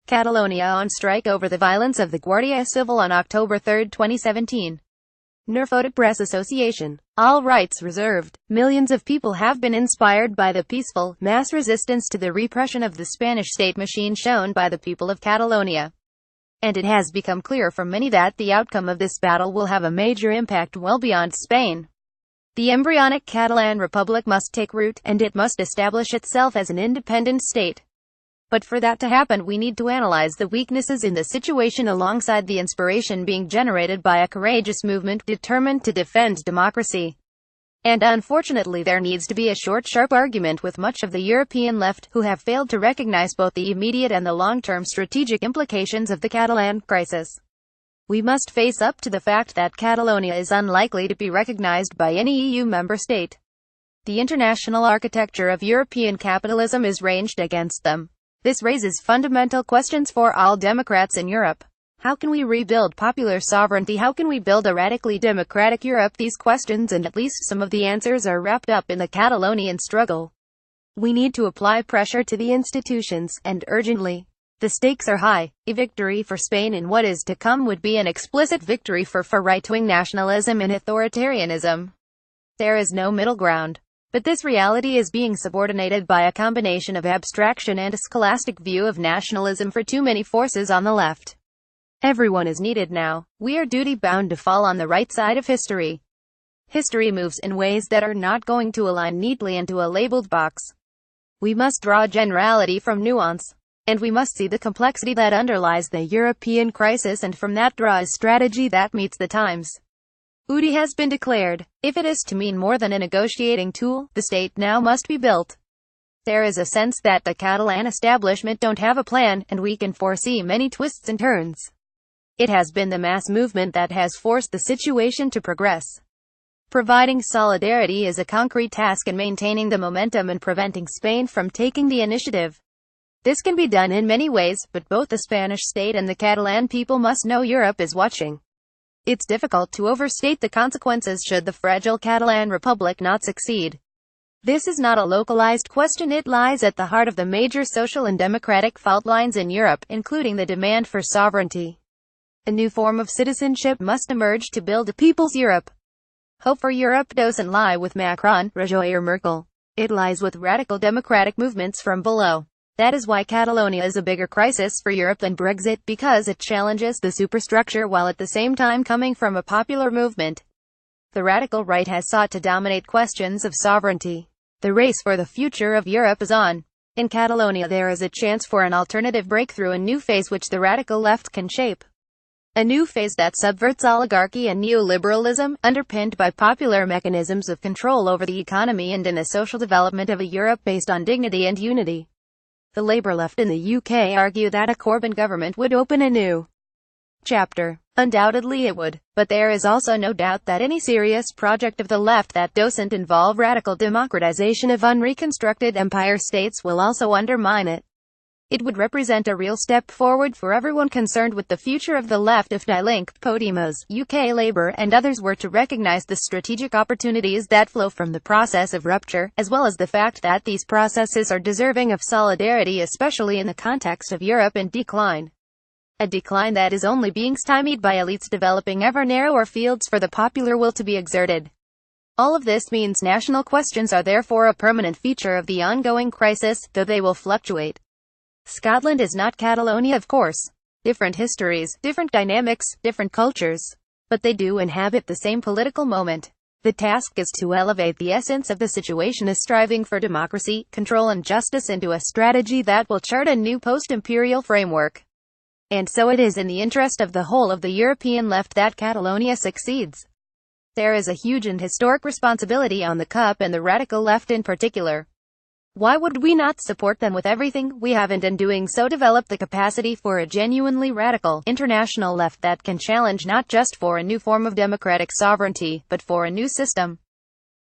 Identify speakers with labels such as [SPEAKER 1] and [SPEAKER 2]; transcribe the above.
[SPEAKER 1] Catalonia on strike over the violence of the Guardia Civil on October 3, 2017. Nerfotic Press Association. All rights reserved. Millions of people have been inspired by the peaceful, mass resistance to the repression of the Spanish state machine shown by the people of Catalonia. And it has become clear for many that the outcome of this battle will have a major impact well beyond Spain. The embryonic Catalan Republic must take root, and it must establish itself as an independent state. But for that to happen, we need to analyze the weaknesses in the situation alongside the inspiration being generated by a courageous movement determined to defend democracy. And unfortunately, there needs to be a short, sharp argument with much of the European left, who have failed to recognize both the immediate and the long-term strategic implications of the Catalan crisis. We must face up to the fact that Catalonia is unlikely to be recognized by any EU member state. The international architecture of European capitalism is ranged against them. This raises fundamental questions for all Democrats in Europe. How can we rebuild popular sovereignty? How can we build a radically democratic Europe? These questions and at least some of the answers are wrapped up in the Catalonian struggle. We need to apply pressure to the institutions, and urgently. The stakes are high. A victory for Spain in what is to come would be an explicit victory for right-wing nationalism and authoritarianism. There is no middle ground. But this reality is being subordinated by a combination of abstraction and a scholastic view of nationalism for too many forces on the left. Everyone is needed now. We are duty-bound to fall on the right side of history. History moves in ways that are not going to align neatly into a labeled box. We must draw generality from nuance. And we must see the complexity that underlies the European crisis, and from that draw a strategy that meets the times. UDI has been declared. If it is to mean more than a negotiating tool, the state now must be built. There is a sense that the Catalan establishment don't have a plan, and we can foresee many twists and turns. It has been the mass movement that has forced the situation to progress. Providing solidarity is a concrete task in maintaining the momentum and preventing Spain from taking the initiative. This can be done in many ways, but both the Spanish state and the Catalan people must know Europe is watching. It's difficult to overstate the consequences should the fragile Catalan Republic not succeed. This is not a localized question, it lies at the heart of the major social and democratic fault lines in Europe, including the demand for sovereignty. A new form of citizenship must emerge to build a people's Europe. Hope for Europe doesn't lie with Macron, Rajoy or Merkel. It lies with radical democratic movements from below. That is why Catalonia is a bigger crisis for Europe than Brexit, because it challenges the superstructure while at the same time coming from a popular movement. The radical right has sought to dominate questions of sovereignty. The race for the future of Europe is on. In Catalonia there is a chance for an alternative breakthrough, a new phase which the radical left can shape. A new phase that subverts oligarchy and neoliberalism, underpinned by popular mechanisms of control over the economy and in a social development of a Europe based on dignity and unity. The Labour left in the UK argue that a Corbyn government would open a new chapter. Undoubtedly it would, but there is also no doubt that any serious project of the left that doesn't involve radical democratization of unreconstructed empire states will also undermine it. It would represent a real step forward for everyone concerned with the future of the left if Link, Podemos, UK Labour and others were to recognize the strategic opportunities that flow from the process of rupture, as well as the fact that these processes are deserving of solidarity, especially in the context of Europe in decline. A decline that is only being stymied by elites developing ever narrower fields for the popular will to be exerted. All of this means national questions are therefore a permanent feature of the ongoing crisis, though they will fluctuate. Scotland is not Catalonia, of course. Different histories, different dynamics, different cultures. But they do inhabit the same political moment. The task is to elevate the essence of the situation as striving for democracy, control and justice into a strategy that will chart a new post-imperial framework. And so it is in the interest of the whole of the European left that Catalonia succeeds. There is a huge and historic responsibility on the CUP and the radical left in particular. Why would we not support them with everything we have, and in doing so develop the capacity for a genuinely radical, international left that can challenge not just for a new form of democratic sovereignty, but for a new system?